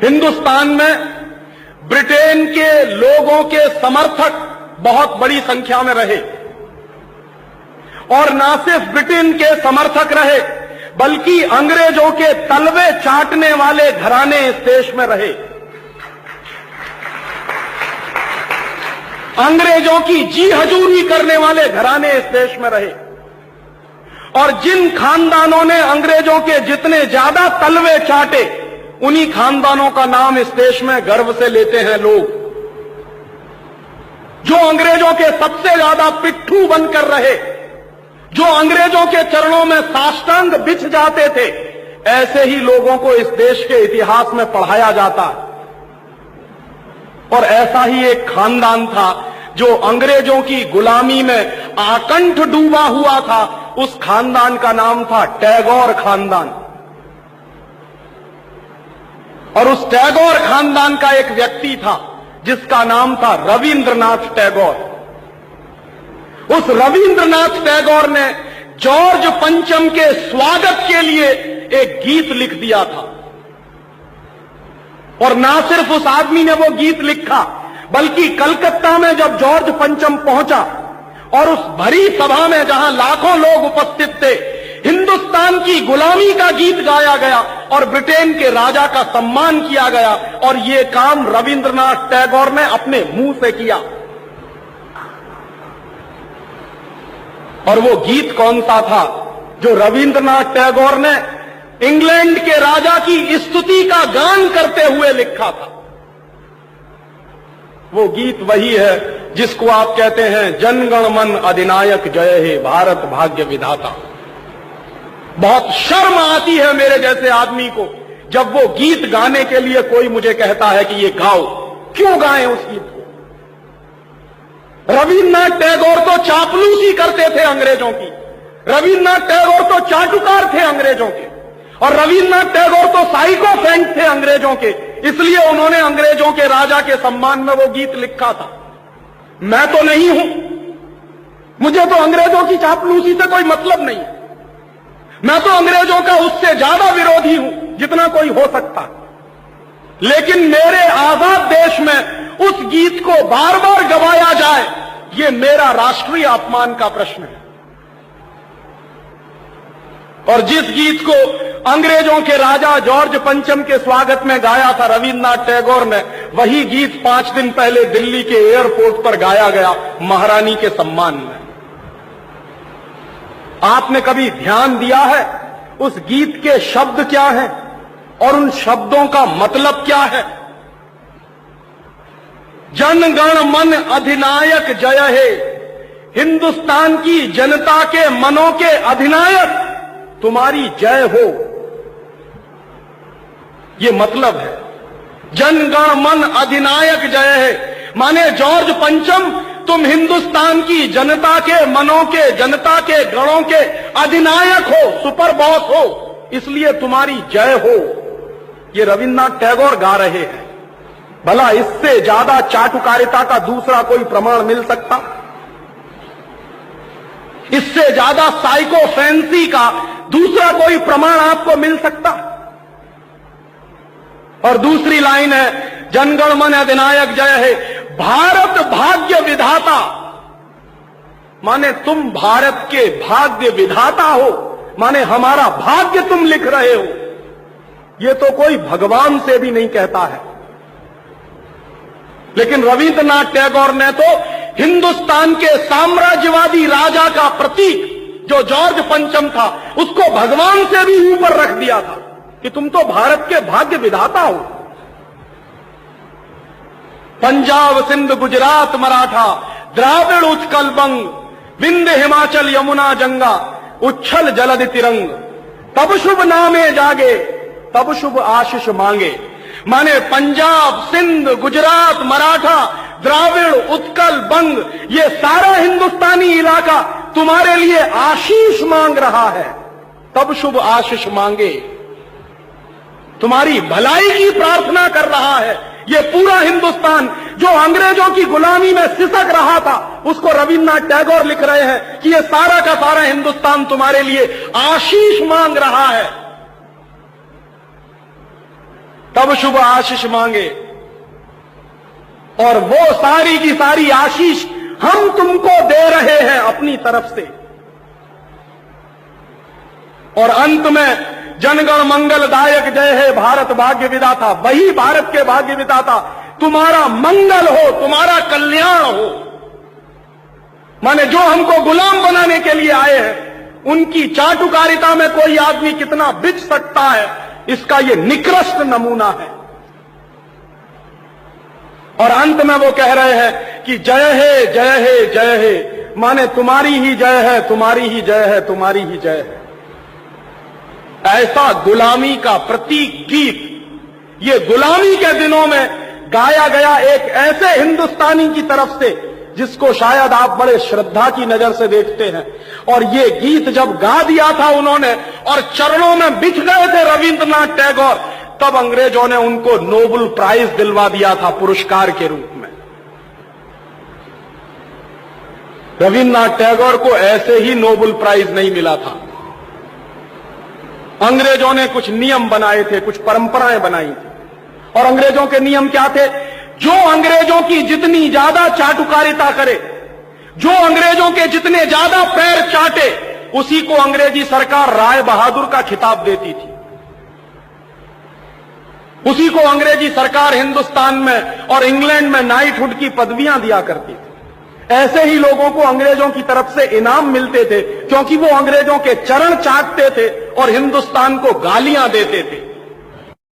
हिंदुस्तान में ब्रिटेन के लोगों के समर्थक बहुत बड़ी संख्या में रहे और न सिर्फ ब्रिटेन के समर्थक रहे बल्कि अंग्रेजों के तलवे चाटने वाले घराने इस देश में रहे। अंग्रेजों की जी हजूरी करने वाले घराने इस देश में रहे और जिन खानदानों ने अंग्रेजों के जितने ज्यादा तलवे चाटे उन्हीं खानदानों का नाम इस देश में गर्व से लेते हैं लोग। जो अंग्रेजों के सबसे ज्यादा पिट्ठू बनकर रहे, जो अंग्रेजों के चरणों में साष्टांग बिछ जाते थे, ऐसे ही लोगों को इस देश के इतिहास में पढ़ाया जाता है। और ऐसा ही एक खानदान था जो अंग्रेजों की गुलामी में आकंठ डूबा हुआ था। उस खानदान का नाम था टैगोर खानदान। और उस टैगोर खानदान का एक व्यक्ति था जिसका नाम था रविंद्रनाथ टैगोर। उस रविंद्रनाथ टैगोर ने जॉर्ज पंचम के स्वागत के लिए एक गीत लिख दिया था। और ना सिर्फ उस आदमी ने वो गीत लिखा बल्कि कलकत्ता में जब जॉर्ज पंचम पहुंचा और उस भरी सभा में जहां लाखों लोग उपस्थित थे, हिंदुस्तान की गुलामी का गीत गाया गया और ब्रिटेन के राजा का सम्मान किया गया। और ये काम रविंद्रनाथ टैगोर ने अपने मुंह से किया। और वो गीत कौन सा था जो रविंद्रनाथ टैगोर ने इंग्लैंड के राजा की स्तुति का गान करते हुए लिखा था? वो गीत वही है जिसको आप कहते हैं जनगण मन अधिनायक जय हे भारत भाग्य विधाता। बहुत शर्म आती है मेरे जैसे आदमी को जब वो गीत गाने के लिए कोई मुझे कहता है कि ये गाओ। क्यों गाएं उस गीत को? रविन्द्रनाथ टैगोर तो चापलूसी करते थे अंग्रेजों की। रविन्द्रनाथ टैगोर तो चाटुकार थे अंग्रेजों के। और रविन्द्रनाथ टैगोर तो साइकोफेंट थे अंग्रेजों के। इसलिए उन्होंने अंग्रेजों के राजा के सम्मान में वो गीत लिखा था। मैं तो नहीं हूं, मुझे तो अंग्रेजों की चापलूसी से कोई मतलब नहीं। मैं तो अंग्रेजों का उससे ज्यादा विरोधी हूं जितना कोई हो सकता। लेकिन मेरे आजाद देश में उस गीत को बार बार गवाया जाए, ये मेरा राष्ट्रीय अपमान का प्रश्न है। और जिस गीत को अंग्रेजों के राजा जॉर्ज पंचम के स्वागत में गाया था रविन्द्रनाथ टैगोर ने, वही गीत 5 दिन पहले दिल्ली के एयरपोर्ट पर गाया गया महारानी के सम्मान में। आपने कभी ध्यान दिया है उस गीत के शब्द क्या हैं और उन शब्दों का मतलब क्या है? जनगण मन अधिनायक जय हे, हिंदुस्तान की जनता के मनों के अधिनायक तुम्हारी जय हो, ये मतलब है। जनगण मन अधिनायक जय है माने जॉर्ज पंचम तुम हिंदुस्तान की जनता के मनों के, जनता के गणों के अधिनायक हो, सुपर बॉस हो, इसलिए तुम्हारी जय हो। ये रविन्द्रनाथ टैगोर गा रहे हैं। भला इससे ज्यादा चाटुकारिता का दूसरा कोई प्रमाण मिल सकता? इससे ज्यादा साइकोफेंसी का दूसरा कोई प्रमाण आपको मिल सकता? और दूसरी लाइन है जनगण मन अधिनायक जय है, भारत भाग्य विधाता, माने तुम भारत के भाग्य विधाता हो, माने हमारा भाग्य तुम लिख रहे हो। ये तो कोई भगवान से भी नहीं कहता है। लेकिन रविन्द्रनाथ टैगोर ने तो हिंदुस्तान के साम्राज्यवादी राजा का प्रतीक जो जॉर्ज पंचम था उसको भगवान से भी ऊपर रख दिया था कि तुम तो भारत के भाग्य विधाता हो। पंजाब सिंध गुजरात मराठा द्राविड़ उत्कल बंग, विंध्य हिमाचल यमुना जंगा, उच्छल जलधि तिरंग, तब शुभ नामे जागे तब शुभ आशीष मांगे। माने पंजाब सिंध गुजरात मराठा द्राविड़ उत्कल बंग, ये सारा हिंदुस्तानी इलाका तुम्हारे लिए आशीष मांग रहा है, तब शुभ आशीष मांगे, तुम्हारी भलाई की प्रार्थना कर रहा है। ये पूरा हिंदुस्तान जो अंग्रेजों की गुलामी में सिसक रहा था, उसको रविन्द्रनाथ टैगोर लिख रहे हैं कि ये सारा का सारा हिंदुस्तान तुम्हारे लिए आशीष मांग रहा है। तब शुभ आशीष मांगे, और वो सारी की सारी आशीष हम तुमको दे रहे हैं अपनी तरफ से। और अंत में जनगण मंगलदायक जय है भारत भाग्य विधाता, वही भारत के भाग्य विधाता तुम्हारा मंगल हो, तुम्हारा कल्याण हो। माने जो हमको गुलाम बनाने के लिए आए हैं, उनकी चाटुकारिता में कोई आदमी कितना बिक सकता है, इसका यह निकृष्ट नमूना है। और अंत में वो कह रहे हैं कि जय है जय है जय है, माने तुम्हारी ही जय है, तुम्हारी ही जय है, तुम्हारी ही जय है। ऐसा गुलामी का प्रतीक गीत ये गुलामी के दिनों में गाया गया एक ऐसे हिंदुस्तानी की तरफ से जिसको शायद आप बड़े श्रद्धा की नजर से देखते हैं। और ये गीत जब गा दिया था उन्होंने और चरणों में बिछ गए थे रविंद्रनाथ टैगोर, तब अंग्रेजों ने उनको नोबेल प्राइज दिलवा दिया था पुरस्कार के रूप में। रविंद्रनाथ टैगोर को ऐसे ही नोबेल प्राइज नहीं मिला था। अंग्रेजों ने कुछ नियम बनाए थे, कुछ परंपराएं बनाई थी, और अंग्रेजों के नियम क्या थे? जो अंग्रेजों की जितनी ज्यादा चाटुकारिता करे, जो अंग्रेजों के जितने ज्यादा पैर चाटे, उसी को अंग्रेजी सरकार राय बहादुर का खिताब देती थी। उसी को अंग्रेजी सरकार हिंदुस्तान में और इंग्लैंड में नाइटहुड की पदवियां दिया करती थी। ऐसे ही लोगों को अंग्रेजों की तरफ से इनाम मिलते थे, क्योंकि वो अंग्रेजों के चरण चाटते थे और हिंदुस्तान को गालियां देते थे।